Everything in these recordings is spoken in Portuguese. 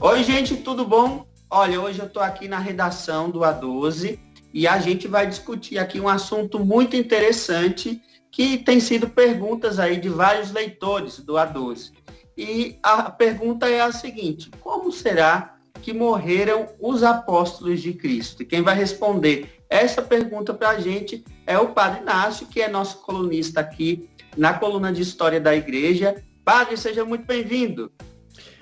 Oi, gente, tudo bom? Olha, hoje eu estou aqui na redação do A12 e a gente vai discutir aqui um assunto muito interessante que tem sido perguntas aí de vários leitores do A12. E a pergunta é a seguinte: como será que morreram os apóstolos de Cristo? E quem vai responder essa pergunta para a gente é o Padre Inácio, que é nosso colunista aqui na coluna de História da Igreja. Padre, seja muito bem-vindo.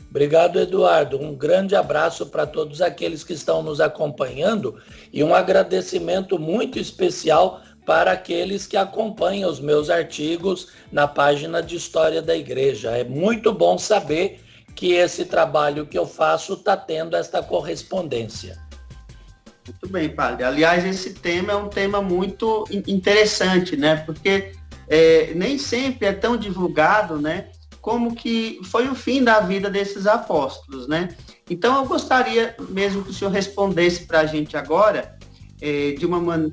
Obrigado, Eduardo. Um grande abraço para todos aqueles que estão nos acompanhando e um agradecimento muito especial para aqueles que acompanham os meus artigos na página de História da Igreja. É muito bom saber que esse trabalho que eu faço está tendo esta correspondência. Muito bem, Padre. Aliás, esse tema é um tema muito interessante, né? Porque nem sempre é tão divulgado, né? Como que foi o fim da vida desses apóstolos, né? Então, eu gostaria mesmo que o senhor respondesse para a gente agora,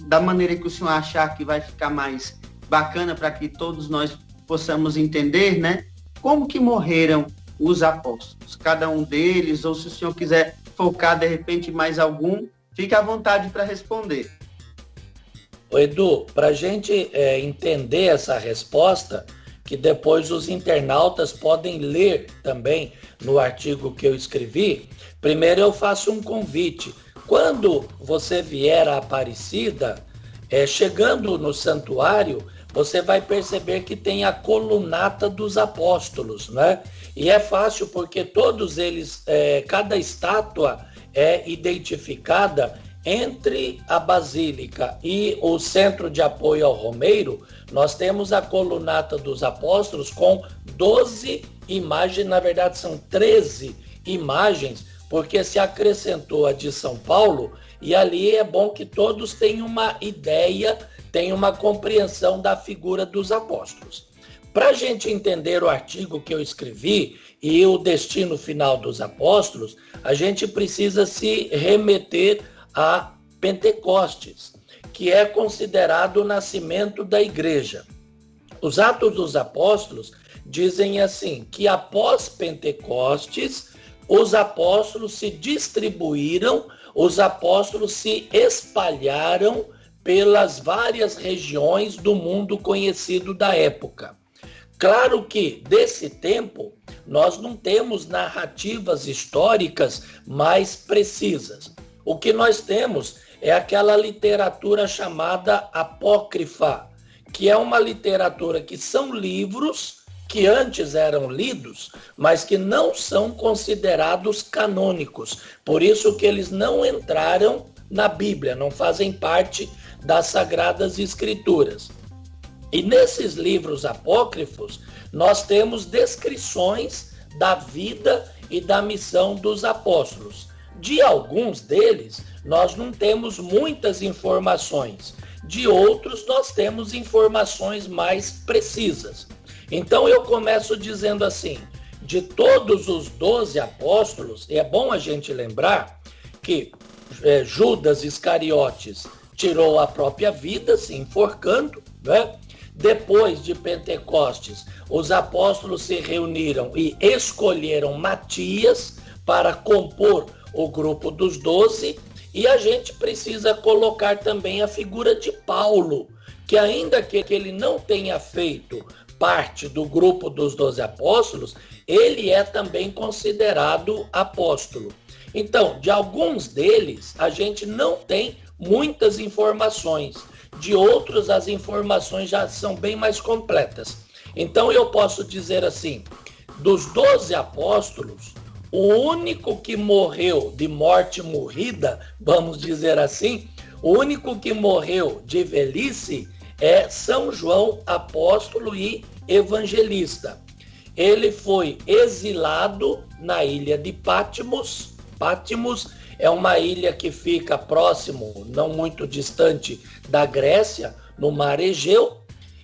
da maneira que o senhor achar que vai ficar mais bacana para que todos nós possamos entender, né? Como que morreram os apóstolos, cada um deles, ou se o senhor quiser focar, de repente, mais algum, fique à vontade para responder. Edu, para a gente entender essa resposta, que depois os internautas podem ler também no artigo que eu escrevi, primeiro eu faço um convite. Quando você vier à Aparecida, chegando no santuário, você vai perceber que tem a colunata dos apóstolos, né? E é fácil porque todos eles, cada estátua é identificada entre a Basílica e o Centro de Apoio ao Romeiro. Nós temos a colunata dos apóstolos com 12 imagens, na verdade são 13 imagens, porque se acrescentou a de São Paulo, e ali é bom que todos tenham uma ideia, tenham uma compreensão da figura dos apóstolos. Para a gente entender o artigo que eu escrevi e o destino final dos apóstolos, a gente precisa se remeter a Pentecostes, que é considerado o nascimento da igreja. Os Atos dos Apóstolos dizem assim, que após Pentecostes, os apóstolos se distribuíram, os apóstolos se espalharam pelas várias regiões do mundo conhecido da época. Claro que, desse tempo, nós não temos narrativas históricas mais precisas. O que nós temos é aquela literatura chamada apócrifa, que é uma literatura que são livros que antes eram lidos, mas que não são considerados canônicos. Por isso que eles não entraram na Bíblia, não fazem parte das Sagradas Escrituras. E nesses livros apócrifos, nós temos descrições da vida e da missão dos apóstolos. De alguns deles, nós não temos muitas informações. De outros, nós temos informações mais precisas. Então, eu começo dizendo assim, de todos os 12 apóstolos, e é bom a gente lembrar que Judas Iscariotes tirou a própria vida, se enforcando, né? Depois de Pentecostes, os apóstolos se reuniram e escolheram Matias para compor o grupo dos 12, e a gente precisa colocar também a figura de Paulo, que ainda que ele não tenha feito parte do grupo dos 12 apóstolos, ele é também considerado apóstolo. Então, de alguns deles, a gente não tem muitas informações. De outros, as informações já são bem mais completas. Então, eu posso dizer assim, dos 12 apóstolos, o único que morreu de morte morrida, vamos dizer assim, o único que morreu de velhice é São João, apóstolo e evangelista. Ele foi exilado na ilha de Patmos. Patmos é uma ilha que fica próximo, não muito distante da Grécia, no Mar Egeu.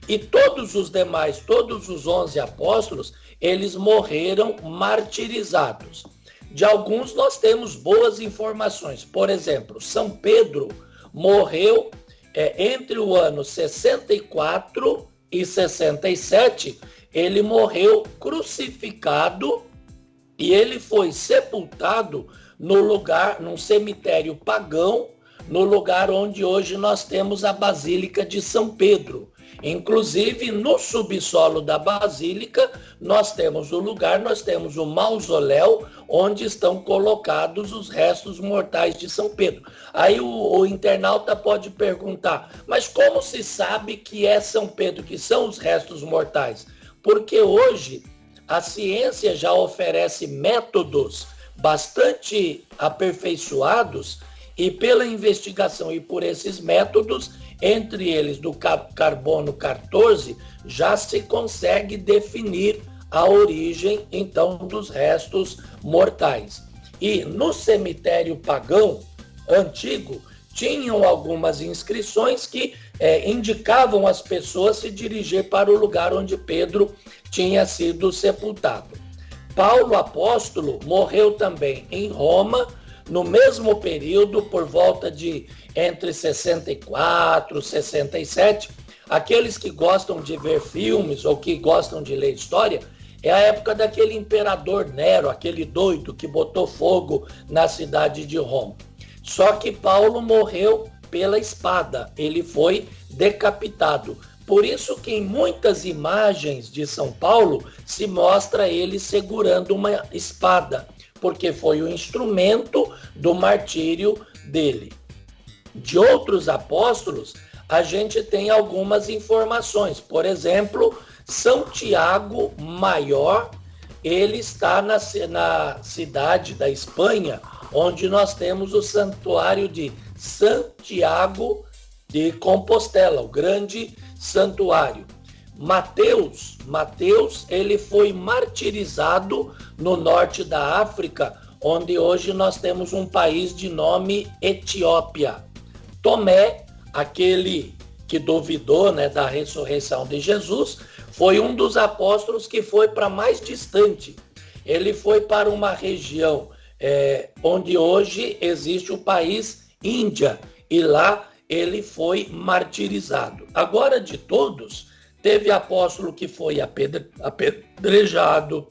E todos os demais, todos os 11 apóstolos, eles morreram martirizados. De alguns nós temos boas informações. Por exemplo, São Pedro morreu entre o ano 64 e 67, ele morreu crucificado e ele foi sepultado num cemitério pagão, no lugar onde hoje nós temos a Basílica de São Pedro. Inclusive, no subsolo da Basílica, nós temos o mausoléu, onde estão colocados os restos mortais de São Pedro. Aí o internauta pode perguntar, mas como se sabe que é São Pedro, que são os restos mortais? Porque hoje a ciência já oferece métodos bastante aperfeiçoados, e pela investigação e por esses métodos, entre eles do carbono 14, já se consegue definir a origem, então, dos restos mortais. E no cemitério pagão antigo, tinham algumas inscrições que indicavam as pessoas se dirigir para o lugar onde Pedro tinha sido sepultado. Paulo, apóstolo, morreu também em Roma, no mesmo período, por volta de entre 64 e 67, aqueles que gostam de ver filmes ou que gostam de ler história, é a época daquele imperador Nero, aquele doido que botou fogo na cidade de Roma. Só que Paulo morreu pela espada, ele foi decapitado. Por isso que em muitas imagens de São Paulo se mostra ele segurando uma espada, porque foi o instrumento do martírio dele. De outros apóstolos, a gente tem algumas informações. Por exemplo, São Tiago Maior, ele está na cidade da Espanha, onde nós temos o santuário de Santiago de Compostela, o grande santuário. Mateus, ele foi martirizado no norte da África, onde hoje nós temos um país de nome Etiópia. Tomé, aquele que duvidou, da ressurreição de Jesus, foi um dos apóstolos que foi para mais distante. Ele foi para uma região onde hoje existe o país Índia, e lá ele foi martirizado. Agora, de todos, teve apóstolo que foi apedrejado,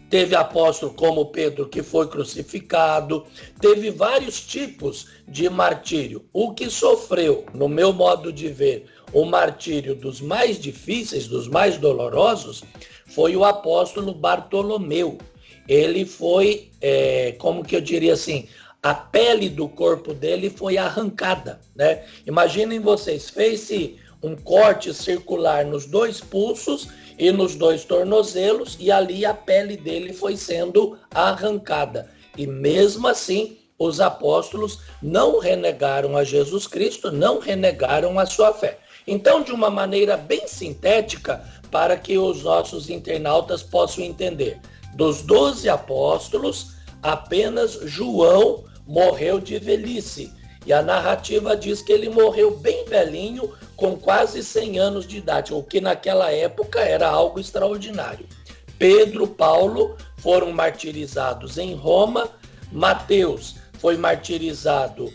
teve apóstolo como Pedro que foi crucificado, teve vários tipos de martírio. O que sofreu, no meu modo de ver, o martírio dos mais difíceis, dos mais dolorosos, foi o apóstolo Bartolomeu. Ele foi, como que eu diria assim, a pele do corpo dele foi arrancada, Imaginem vocês, fez-se um corte circular nos 2 pulsos e nos 2 tornozelos, e ali a pele dele foi sendo arrancada. E mesmo assim, os apóstolos não renegaram a Jesus Cristo, não renegaram a sua fé. Então, de uma maneira bem sintética, para que os nossos internautas possam entender, dos 12 apóstolos, apenas João morreu de velhice. E a narrativa diz que ele morreu bem velhinho, com quase 100 anos de idade, o que naquela época era algo extraordinário. Pedro, Paulo foram martirizados em Roma. Mateus foi martirizado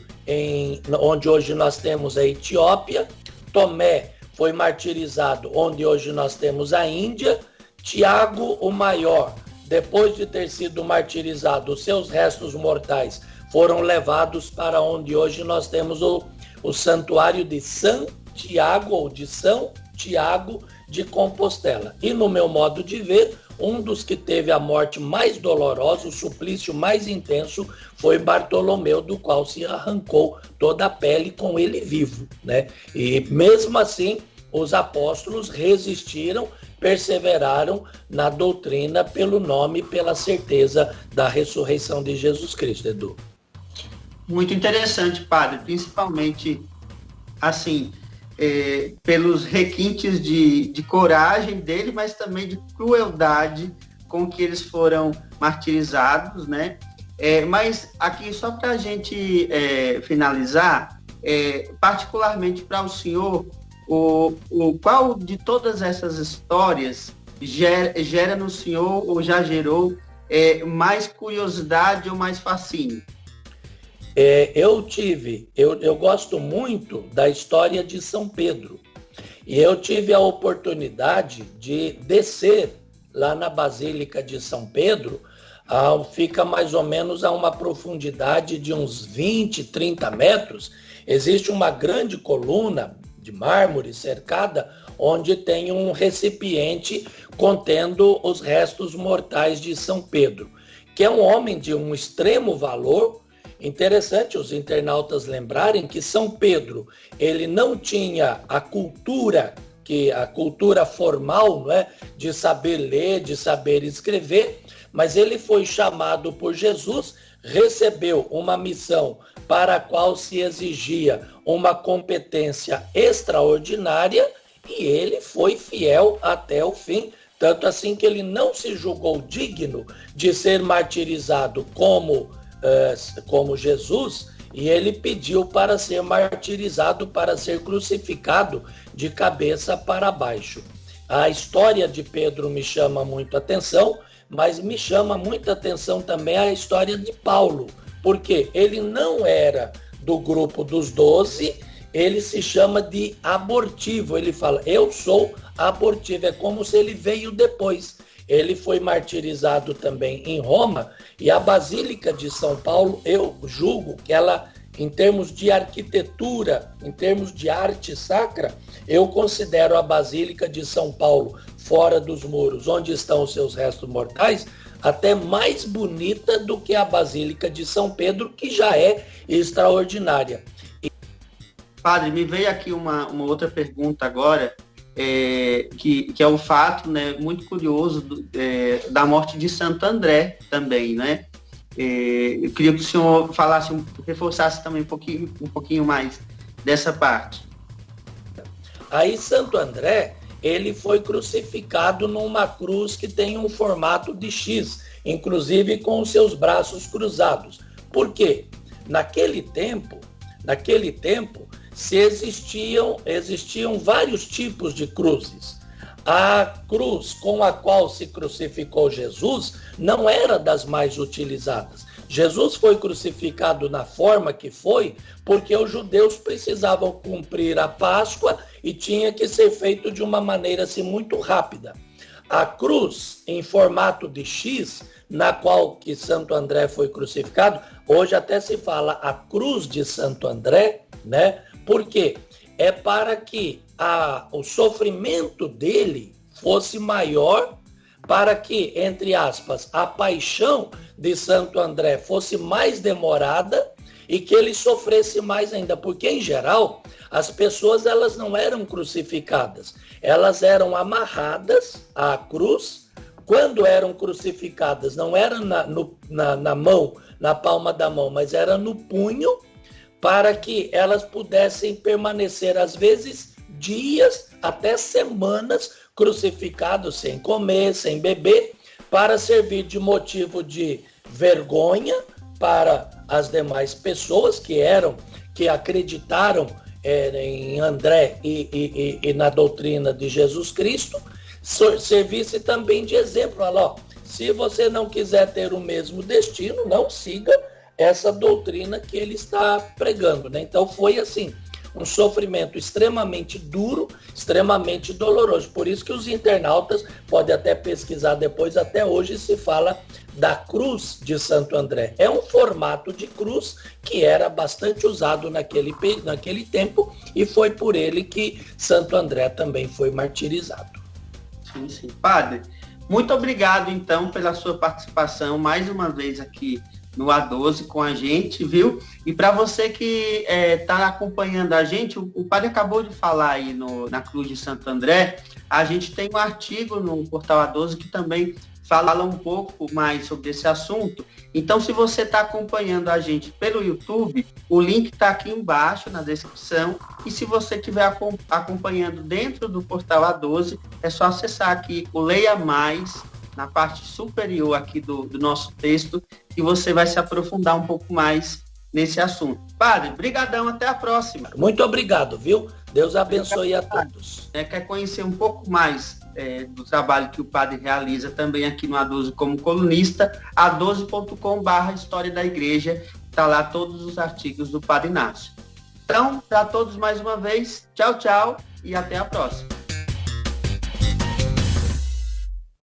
onde hoje nós temos a Etiópia. Tomé foi martirizado onde hoje nós temos a Índia. Tiago, o Maior, depois de ter sido martirizado, os seus restos mortais foram levados para onde hoje nós temos o santuário de Santiago, ou de São Tiago de Compostela. E no meu modo de ver, um dos que teve a morte mais dolorosa, o suplício mais intenso, foi Bartolomeu, do qual se arrancou toda a pele com ele vivo, E mesmo assim, os apóstolos resistiram, perseveraram na doutrina pelo nome e pela certeza da ressurreição de Jesus Cristo, Edu. Muito interessante, padre, principalmente, assim, pelos requintes de coragem dele, mas também de crueldade com que eles foram martirizados, mas aqui, só para a gente finalizar, particularmente para o senhor, qual de todas essas histórias gera no senhor, ou já gerou, mais curiosidade ou mais fascínio? Eu gosto muito da história de São Pedro, e eu tive a oportunidade de descer lá na Basílica de São Pedro, fica mais ou menos a uma profundidade de uns 20, 30 metros. Existe uma grande coluna de mármore cercada, onde tem um recipiente contendo os restos mortais de São Pedro, que é um homem de um extremo valor. Interessante os internautas lembrarem que São Pedro, ele não tinha a cultura formal, não é, de saber ler, de saber escrever, mas ele foi chamado por Jesus, recebeu uma missão para a qual se exigia uma competência extraordinária e ele foi fiel até o fim, tanto assim que ele não se julgou digno de ser martirizado como Jesus, e ele pediu para ser martirizado, para ser crucificado de cabeça para baixo. A história de Pedro me chama muito atenção, mas me chama muita atenção também a história de Paulo, porque ele não era do grupo dos 12, ele se chama de abortivo, ele fala, eu sou abortivo, é como se ele veio depois. Ele foi martirizado também em Roma, e a Basílica de São Paulo, eu julgo que ela, em termos de arquitetura, em termos de arte sacra, eu considero a Basílica de São Paulo, fora dos muros, onde estão os seus restos mortais, até mais bonita do que a Basílica de São Pedro, que já é extraordinária. Padre, me veio aqui uma outra pergunta agora, que é o fato, né, muito curioso da morte de Santo André também, né? Eu queria que o senhor falasse, reforçasse também um pouquinho mais dessa parte. Aí Santo André, ele foi crucificado numa cruz que tem um formato de X, inclusive com os seus braços cruzados. Por quê? Naquele tempo, existiam vários tipos de cruzes. A cruz com a qual se crucificou Jesus não era das mais utilizadas. Jesus foi crucificado na forma que foi porque os judeus precisavam cumprir a Páscoa e tinha que ser feito de uma maneira assim, muito rápida. A cruz em formato de X, na qual que Santo André foi crucificado, hoje até se fala a cruz de Santo André, né? Por quê? É para que o sofrimento dele fosse maior, para que, entre aspas, a paixão de Santo André fosse mais demorada e que ele sofresse mais ainda, porque, em geral, as pessoas elas não eram crucificadas, elas eram amarradas à cruz. Quando eram crucificadas, não era na mão, na palma da mão, mas era no punho, para que elas pudessem permanecer, às vezes, dias, até semanas, crucificados, sem comer, sem beber, para servir de motivo de vergonha para as demais pessoas que acreditaram em André e na doutrina de Jesus Cristo, servisse também de exemplo. Olha, ó, se você não quiser ter o mesmo destino, não siga essa doutrina que ele está pregando, né? Então foi assim, um sofrimento extremamente duro, extremamente doloroso. Por isso que os internautas podem até pesquisar depois, até hoje se fala da cruz de Santo André. É um formato de cruz que era bastante usado naquele tempo e foi por ele que Santo André também foi martirizado. Sim, sim. Padre, muito obrigado então pela sua participação mais uma vez aqui no A12 com a gente, viu? E para você que está acompanhando a gente, o padre acabou de falar aí na Cruz de Santo André, a gente tem um artigo no portal A12 que também fala um pouco mais sobre esse assunto. Então, se você está acompanhando a gente pelo YouTube, o link está aqui embaixo na descrição. E se você estiver acompanhando dentro do portal A12, é só acessar aqui o Leia Mais, na parte superior aqui do nosso texto, que você vai se aprofundar um pouco mais nesse assunto. Padre, brigadão, até a próxima. Muito obrigado, viu? Deus abençoe a todos. Quer conhecer um pouco mais do trabalho que o padre realiza também aqui no A12 como colunista, a12.com/História da Igreja, está lá todos os artigos do Padre Inácio. Então, para todos mais uma vez, tchau, tchau e até a próxima.